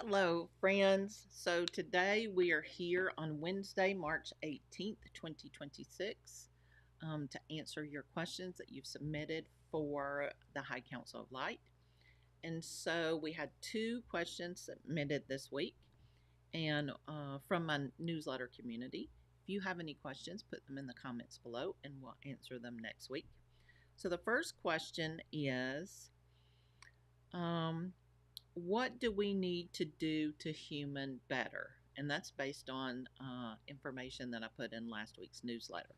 Hello, friends. So today we are here on Wednesday, March 18th, 2026, to answer your questions that you've submitted for the High Council of Light. And so we had two questions submitted this week and from my newsletter community. If you have any questions, put them in the comments below and we'll answer them next week. So the first question is, um, what do we need to do to human better? And that's based on information that I put in last week's newsletter.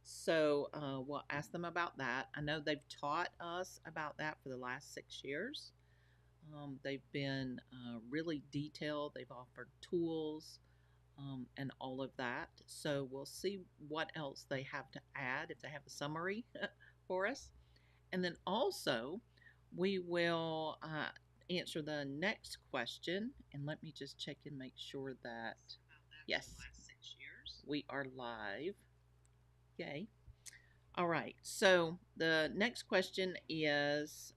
So we'll ask them about that. I know they've taught us about that for the last 6 years. They've been really detailed, they've offered tools and all of that. So we'll see what else they have to add if they have a summary for us. And then also, we will answer the next question. And let me just check and make sure that, yes, we are live. Yay. All right. So the next question is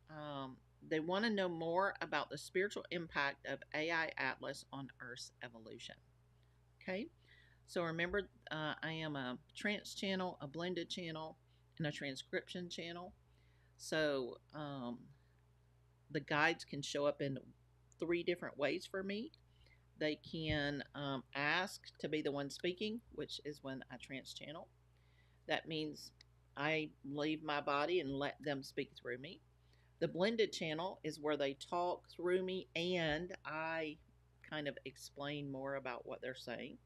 they want to know more about the spiritual impact of AI Atlas on Earth's evolution. Okay. So remember, I am a trance channel, a blended channel, and a transcription channel. So the guides can show up in three different ways for me. They can ask to be the one speaking, which is when I trance channel. That means I leave my body and let them speak through me. The blended channel is where they talk through me and I kind of explain more about what they're saying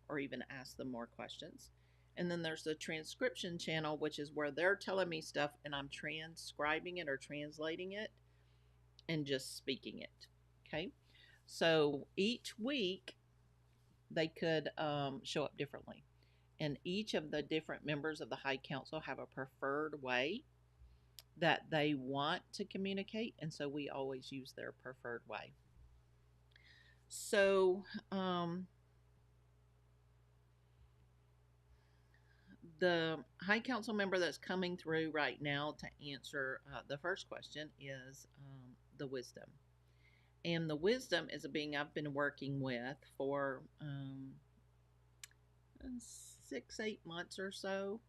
or even ask them more questions. And then there's the transcription channel, which is where they're telling me stuff and I'm transcribing it or translating it and just speaking it. Okay. So each week they could show up differently. And each of the different members of the High Council have a preferred way that they want to communicate. And so we always use their preferred way. So the High Council member that's coming through right now to answer the first question is the wisdom. And the wisdom is a being I've been working with for 6, 8 months or so.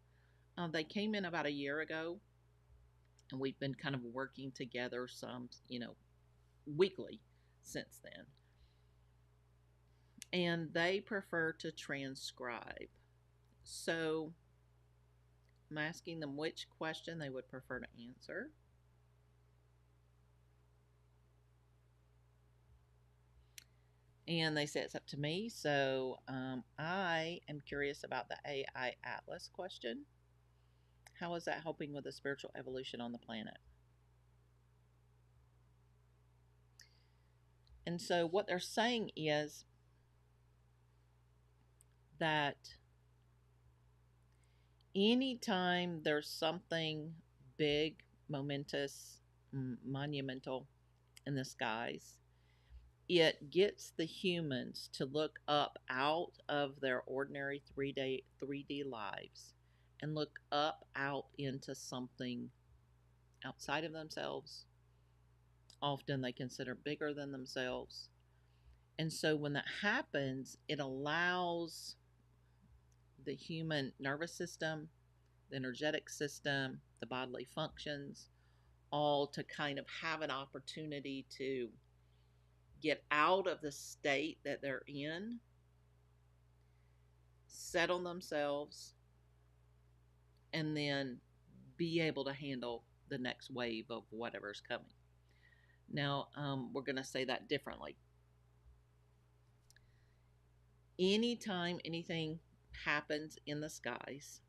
They came in about a year ago, and we've been kind of working together some, weekly since then. And they prefer to transcribe. So I'm asking them which question they would prefer to answer. And they say it's up to me. So I am curious about the AI Atlas question. How is that helping with the spiritual evolution on the planet? And so what they're saying is that anytime there's something big, momentous, monumental in the skies, it gets the humans to look up out of their ordinary 3D lives and look up out into something outside of themselves. Often they consider bigger than themselves. And so when that happens, it allows the human nervous system, the energetic system, the bodily functions, all to kind of have an opportunity to get out of the state that they're in, settle themselves, and then be able to handle the next wave of whatever's coming. Now, we're going to say that differently. Anytime anything happens in the skies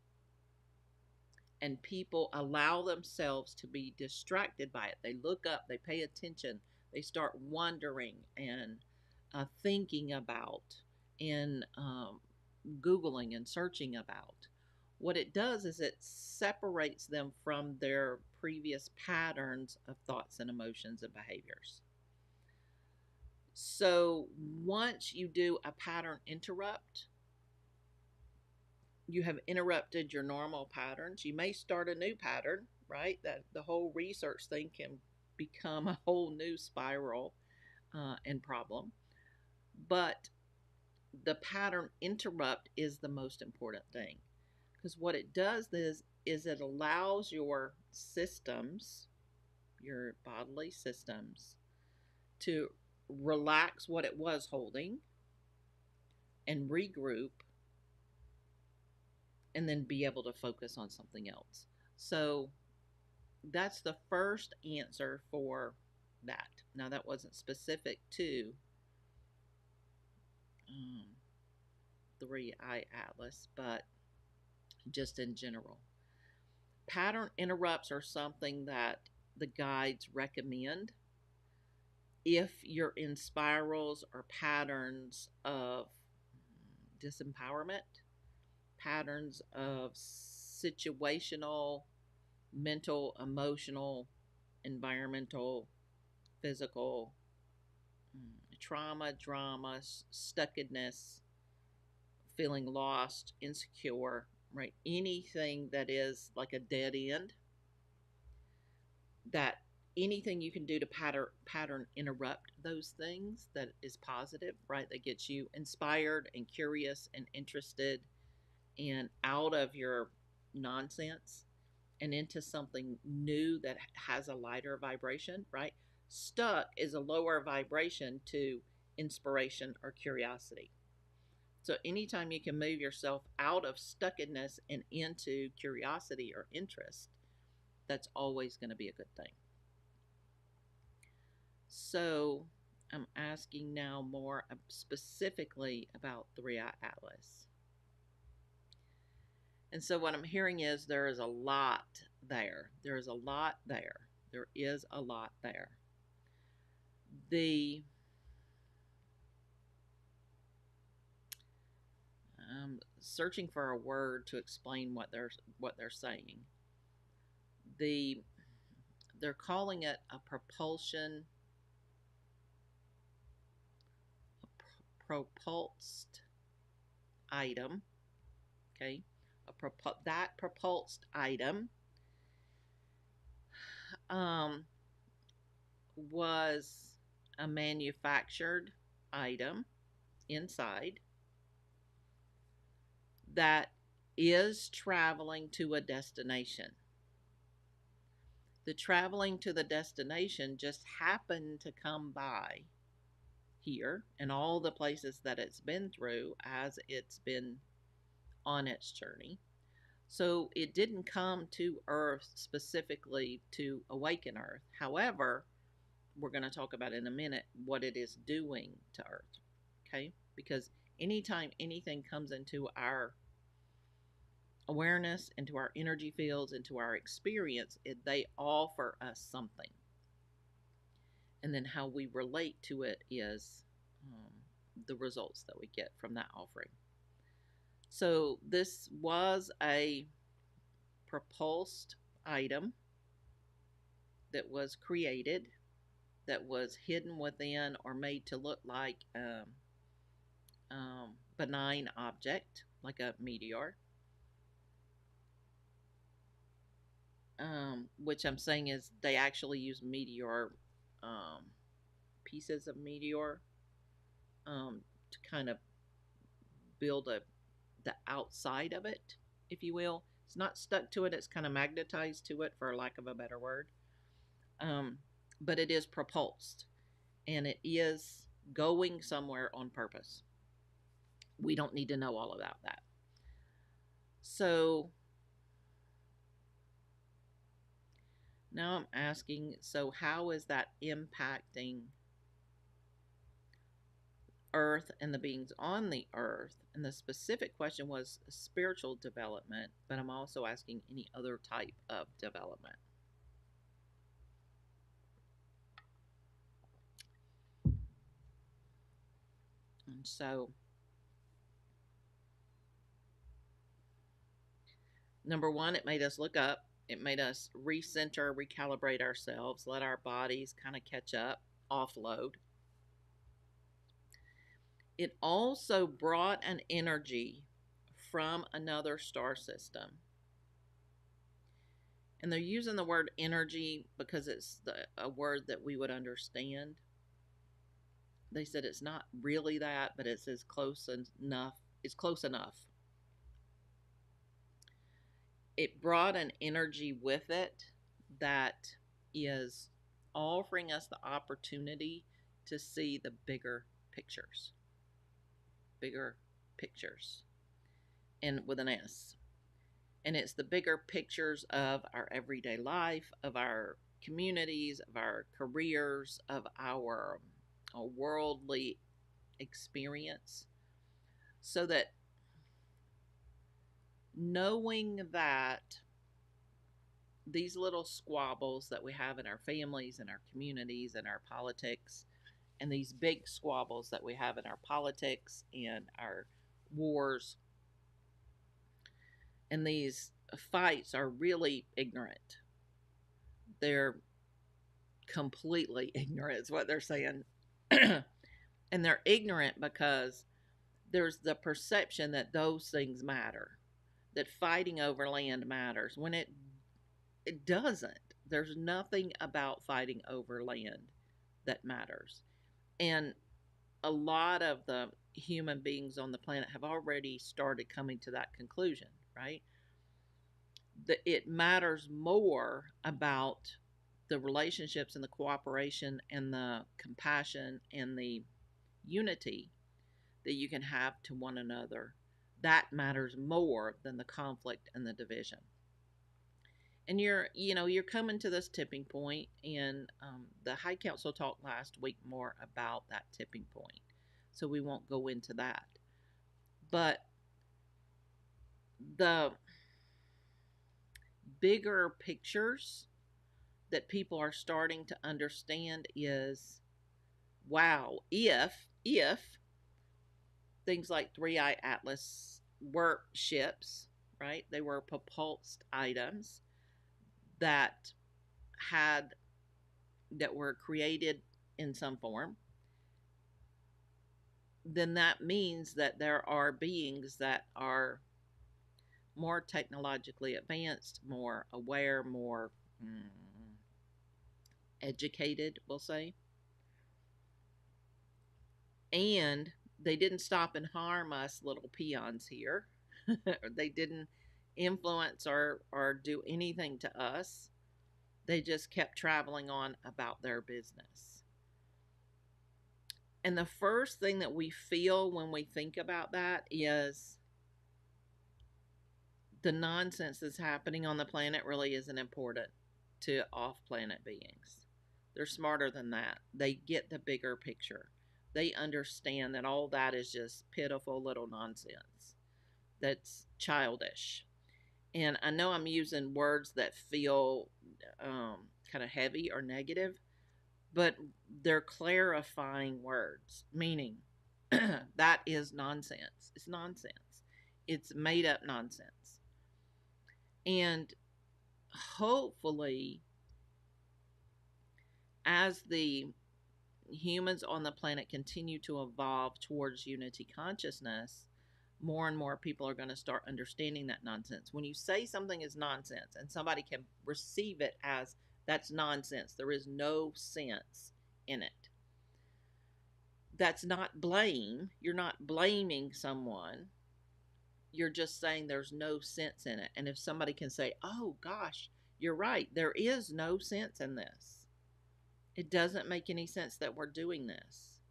and people allow themselves to be distracted by it, they look up, they pay attention, they start wondering and thinking about and Googling and searching about. What it does is it separates them from their previous patterns of thoughts and emotions and behaviors. So once you do a pattern interrupt, you have interrupted your normal patterns. You may start a new pattern, right? That the whole research thing can become a whole new spiral and problem. But the pattern interrupt is the most important thing, because what it does is it allows your systems, your bodily systems, to relax what it was holding and regroup, and then be able to focus on something else. So that's the first answer for that. Now, that wasn't specific to 3i Atlas, but just in general. Pattern interrupts are something that the guides recommend if you're in spirals or patterns of disempowerment, patterns of situational, mental, emotional, environmental, physical trauma, drama, stuckedness, feeling lost, insecure, right? Anything that is like a dead end, that anything you can do to pattern interrupt those things that is positive, right? That gets you inspired and curious and interested and out of your nonsense and into something new that has a lighter vibration, right? Stuck is a lower vibration to inspiration or curiosity. So anytime you can move yourself out of stuckedness and into curiosity or interest, that's always going to be a good thing. So I'm asking now more specifically about 3i Atlas. And so what I'm hearing is there is a lot there. There is a lot there. There is a lot there. The searching for a word to explain what they're saying. They're calling it a propulsion, propulsed item. Okay, that propulsed item was a manufactured item inside that is traveling to a destination. The traveling to the destination just happened to come by here and all the places that it's been through as it's been on its journey. So it didn't come to Earth specifically to awaken Earth. However, we're going to talk about in a minute what it is doing to Earth. Okay? Because anytime anything comes into our awareness, into our energy fields, into our experience, they offer us something. And then how we relate to it is the results that we get from that offering. So this was a propulsed item that was created, that was hidden within or made to look like a benign object, like a meteor. Which I'm saying is they actually use meteor, pieces of meteor, to kind of build the outside of it, if you will. It's not stuck to it, it's kind of magnetized to it, for lack of a better word. But it is propulsed, and it is going somewhere on purpose. We don't need to know all about that. So now I'm asking, so how is that impacting Earth and the beings on the Earth? And the specific question was spiritual development, but I'm also asking any other type of development. And so, number one, it made us look up. It made us recenter, recalibrate ourselves, let our bodies kind of catch up, offload. It also brought an energy from another star system. And they're using the word energy because it's a word that we would understand. they said it's not really that, but it's as close enough. It's close enough. It brought an energy with it that is offering us the opportunity to see the bigger pictures. Bigger pictures. And with an S. And it's the bigger pictures of our everyday life, of our communities, of our careers, of our worldly experience. So that knowing that these little squabbles that we have in our families and our communities and our politics, and these big squabbles that we have in our politics and our wars, and these fights are really ignorant. They're completely ignorant, is what they're saying. And they're ignorant because there's the perception that those things matter, that fighting over land matters, when it doesn't. There's nothing about fighting over land that matters. And a lot of the human beings on the planet have already started coming to that conclusion, right? That it matters more about the relationships and the cooperation and the compassion and the unity that you can have to one another. That matters more than the conflict and the division. And you're coming to this tipping point, and the High Council talked last week more about that tipping point, so we won't go into that. But the bigger pictures that people are starting to understand is, wow, if things like 3i Atlas were ships, right? They were propulsed items that were created in some form, then that means that there are beings that are more technologically advanced, more aware, more educated, we'll say. And they didn't stop and harm us little peons here. They didn't influence or do anything to us. They just kept traveling on about their business. And the first thing that we feel when we think about that is the nonsense that's happening on the planet really isn't important to off-planet beings. They're smarter than that. They get the bigger picture. They understand that all that is just pitiful little nonsense. That's childish. And I know I'm using words that feel kind of heavy or negative, but they're clarifying words, meaning that is nonsense. It's nonsense. It's made up nonsense. And hopefully, as the humans on the planet continue to evolve towards unity consciousness, more and more people are going to start understanding that nonsense. When you say something is nonsense and somebody can receive it as that's nonsense, there is no sense in it. That's not blame. You're not blaming someone. You're just saying there's no sense in it. And if somebody can say, oh gosh, you're right, there is no sense in this, it doesn't make any sense that we're doing this,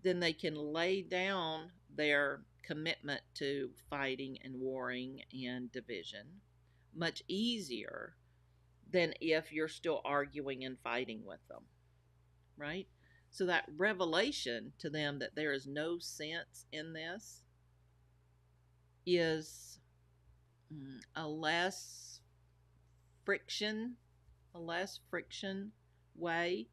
then they can lay down their commitment to fighting and warring and division much easier than if you're still arguing and fighting with them, right? So that revelation to them that there is no sense in this is a less friction way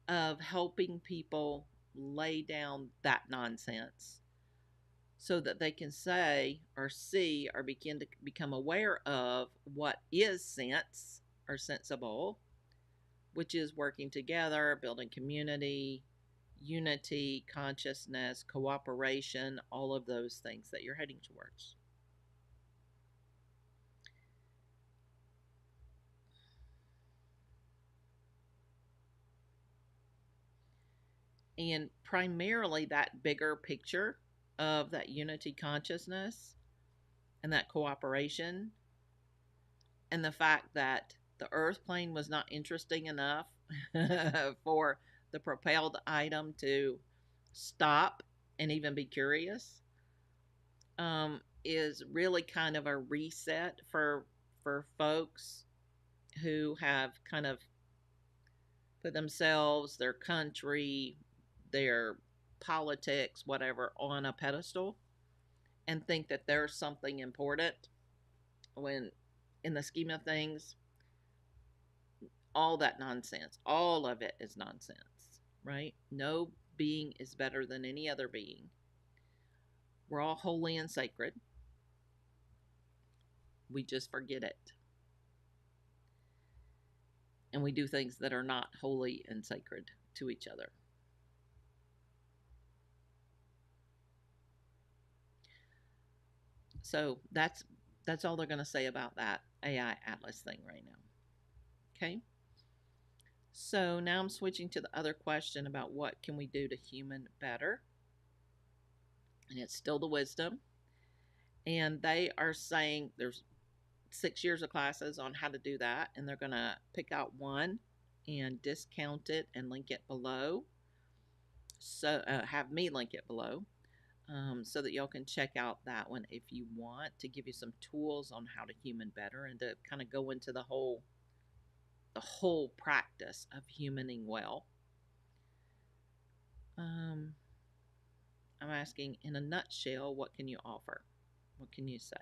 of helping people lay down that nonsense so that they can say or see or begin to become aware of what is sense or sensible, which is working together, building community, unity, consciousness, cooperation, all of those things that you're heading towards. And primarily that bigger picture of that unity consciousness and that cooperation, and the fact that the earth plane was not interesting enough for the propelled item to stop and even be curious, is really kind of a reset for folks who have kind of put themselves, their country, their politics, whatever, on a pedestal and think that there's something important when, in the scheme of things, all that nonsense, all of it is nonsense, right? No being is better than any other being. We're all holy and sacred. We just forget it. And we do things that are not holy and sacred to each other. So that's all they're going to say about that AI Atlas thing right now. Okay. So now I'm switching to the other question about what can we do to human better? And it's still the wisdom. And they are saying there's 6 years of classes on how to do that. And they're going to pick out one and discount it and link it below. So have me link it below. So that y'all can check out that one if you want, to give you some tools on how to human better and to kind of go into the whole practice of humaning well. I'm asking, in a nutshell, what can you offer? What can you say?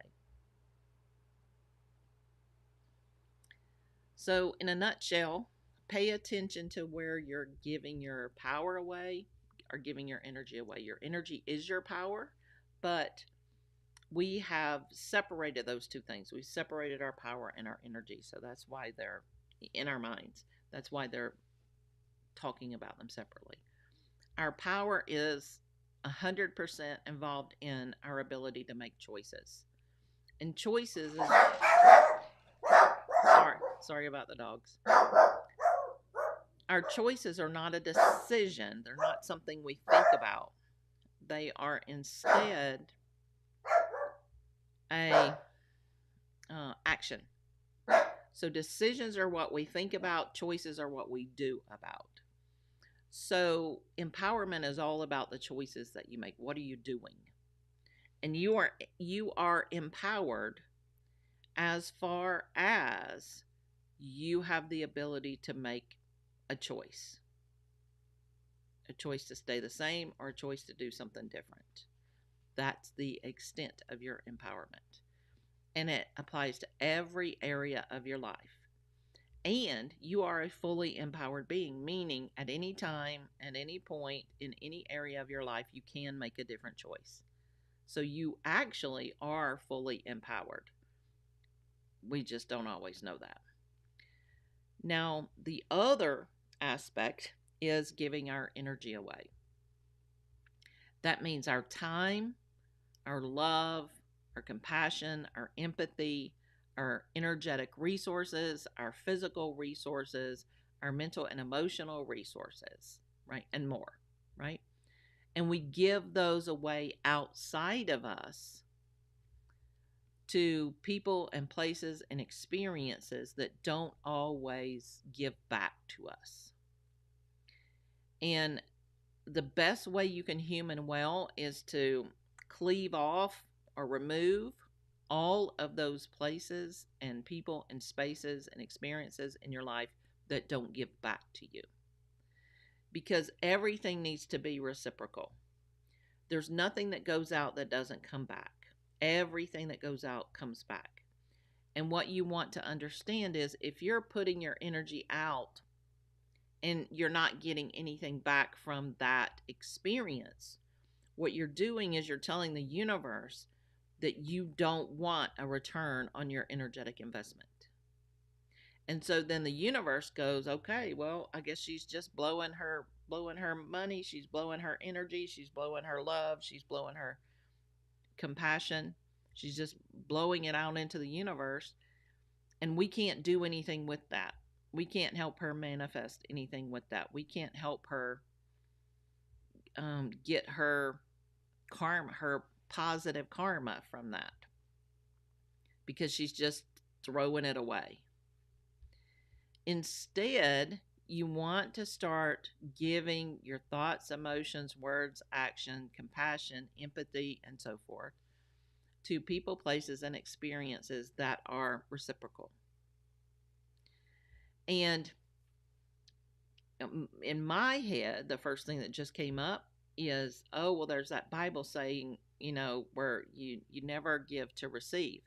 So, in a nutshell, pay attention to where you're giving your power away or giving your energy away. Your energy is your power, but we have separated those two things. We've separated our power and our energy. So that's why they're in our minds. That's why they're talking about them separately. Our power is 100% involved in our ability to make choices. And choices is... Sorry about the dogs. Our choices are not a decision. They're not something we think about. They are instead a action. So decisions are what we think about. Choices are what we do about. So empowerment is all about the choices that you make. What are you doing? And you are empowered as far as you have the ability to make a choice to stay the same or a choice to do something different. That's the extent of your empowerment. And it applies to every area of your life. And you are a fully empowered being, meaning at any time, at any point, in any area of your life, you can make a different choice. So you actually are fully empowered. We just don't always know that. Now, the other aspect is giving our energy away. That means our time, our love, our compassion, our empathy, our energetic resources, our physical resources, our mental and emotional resources, right? And more, right? And we give those away outside of us to people and places and experiences that don't always give back to us. And the best way you can human well is to cleave off or remove all of those places and people and spaces and experiences in your life that don't give back to you. Because everything needs to be reciprocal. There's nothing that goes out that doesn't come back. Everything that goes out comes back. And what you want to understand is, if you're putting your energy out and you're not getting anything back from that experience, what you're doing is you're telling the universe that you don't want a return on your energetic investment. And so then the universe goes, okay, well, I guess she's just blowing her money, she's blowing her energy, she's blowing her love, she's blowing her compassion. She's just blowing it out into the universe. And we can't do anything with that. We can't help her manifest anything with that. We can't help her get her karma, her positive karma from that, because she's just throwing it away. Instead, you want to start giving your thoughts, emotions, words, action, compassion, empathy, and so forth to people, places, and experiences that are reciprocal. And in my head, the first thing that just came up is, oh, well, there's that Bible saying, where you never give to receive.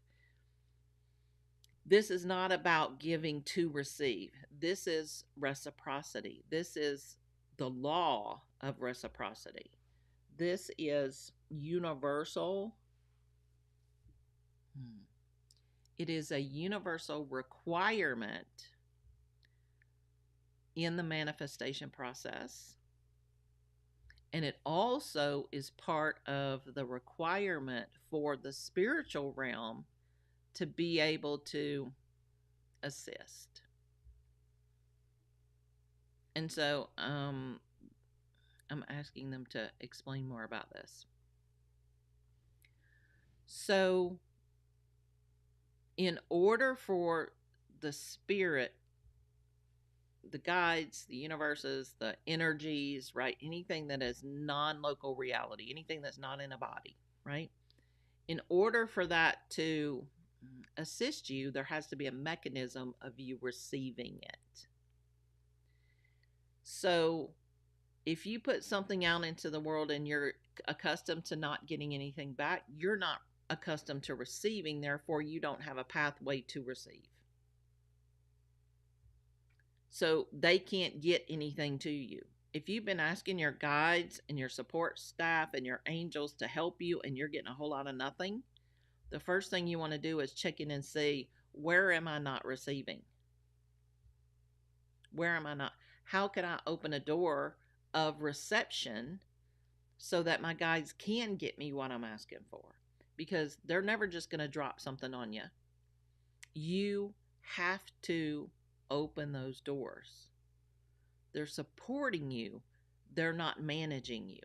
This is not about giving to receive. This is reciprocity. This is the law of reciprocity. This is universal. It is a universal requirement in the manifestation process. And it also is part of the requirement for the spiritual realm to be able to assist. And so I'm asking them to explain more about this. So, in order for the spirit, the guides, the universes, the energies, right? Anything that is non-local reality, anything that's not in a body, right? In order for that to assist you, there has to be a mechanism of you receiving it. So if you put something out into the world and you're accustomed to not getting anything back, you're not accustomed to receiving, therefore you don't have a pathway to receive. So they can't get anything to you. If you've been asking your guides and your support staff and your angels to help you and you're getting a whole lot of nothing, the first thing you want to do is check in and see, where am I not receiving? Where am I not? How can I open a door of reception so that my guides can get me what I'm asking for? Because they're never just going to drop something on you. You have to open those doors. They're supporting you. They're not managing you,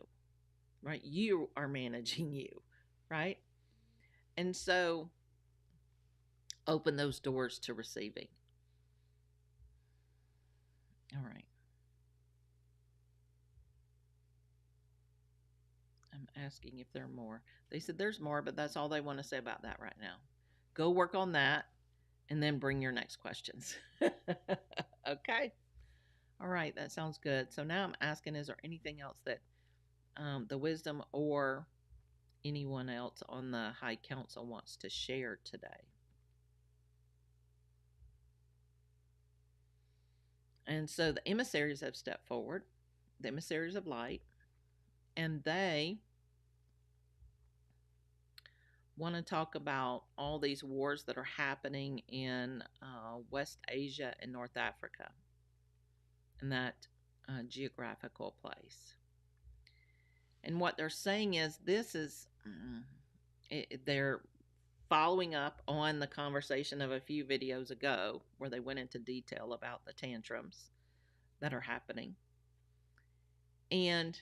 right? You are managing you, right? And so open those doors to receiving. All right. I'm asking if there are more. They said there's more, but that's all they want to say about that right now. Go work on that and then bring your next questions. Okay. All right. That sounds good. So now I'm asking, is there anything else that the wisdom or anyone else on the High Council wants to share today? And so the emissaries have stepped forward, the emissaries of light, and they want to talk about all these wars that are happening in West Asia and North Africa, in that geographical place. And what they're saying is this is, they're following up on the conversation of a few videos ago where they went into detail about the tantrums that are happening. And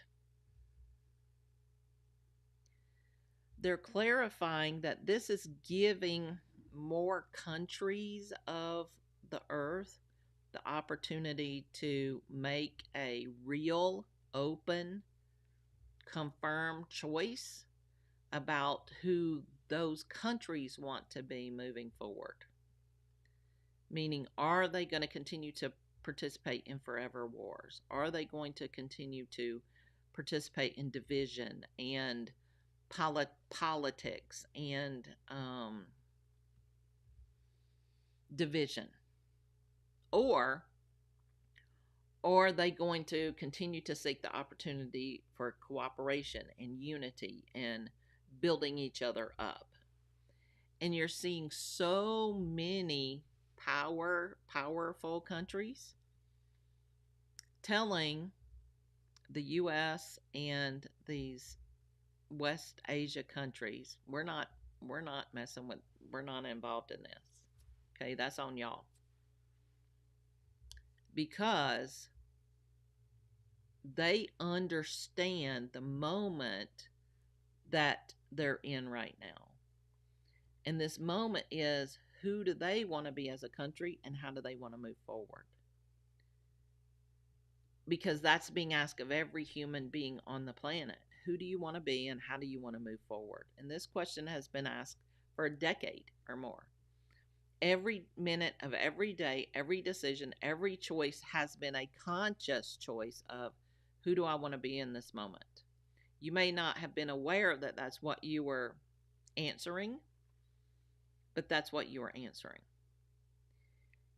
they're clarifying that this is giving more countries of the earth the opportunity to make a real, open, confirmed choice about who those countries want to be moving forward. Meaning, are they going to continue to participate in forever wars? Are they going to continue to participate in division and politics and division? Or are they going to continue to seek the opportunity for cooperation and unity and building each other up? And you're seeing so many powerful countries telling the US and these West Asia countries, we're not messing with, we're not involved in this. Okay, that's on y'all. Because they understand the moment that they're in right now. And this moment is, who do they want to be as a country and how do they want to move forward? Because that's being asked of every human being on the planet. Who do you want to be and how do you want to move forward? And this question has been asked for a decade or more. Every minute of every day, every decision, every choice has been a conscious choice of, who do I want to be in this moment? You may not have been aware that that's what you were answering, but that's what you were answering.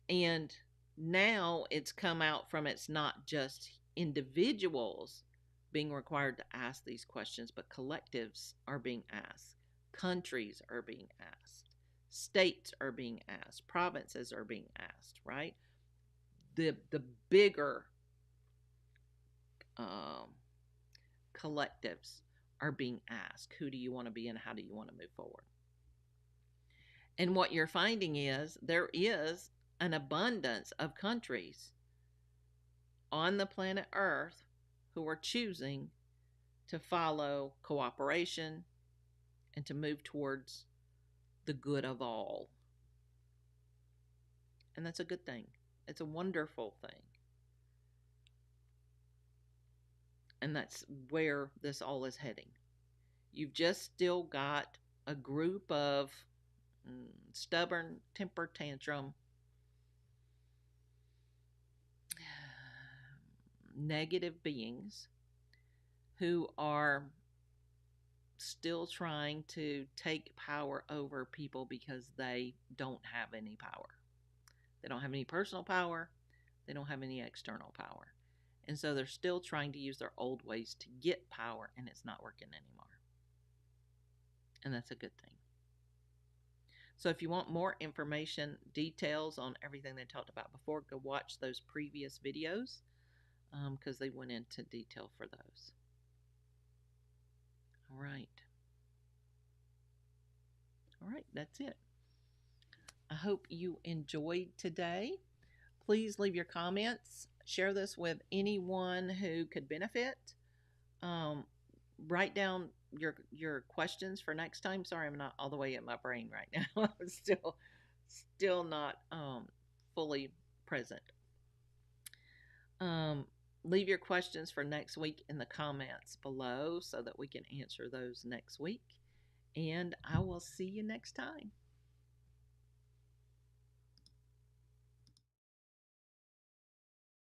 And now it's come out from, it's not just individuals being required to ask these questions, but collectives are being asked, countries are being asked, states are being asked, provinces are being asked, right? The bigger collectives are being asked, who do you want to be and how do you want to move forward? And what you're finding is there is an abundance of countries on the planet Earth who are choosing to follow cooperation and to move towards the good of all. And that's a good thing. It's a wonderful thing. And that's where this all is heading. You've just still got a group of stubborn, temper tantrum, negative beings who are still trying to take power over people because they don't have any power. They don't have any personal power. They don't have any external power. And so they're still trying to use their old ways to get power, and it's not working anymore. And that's a good thing. So if you want more information, details on everything they talked about before, go watch those previous videos because they went into detail for those. All right. All right, that's it. I hope you enjoyed today. Please leave your comments. Share this with anyone who could benefit. Write down your questions for next time. Sorry, I'm not all the way in my brain right now. I'm still not fully present. Leave your questions for next week in the comments below so that we can answer those next week. And I will see you next time.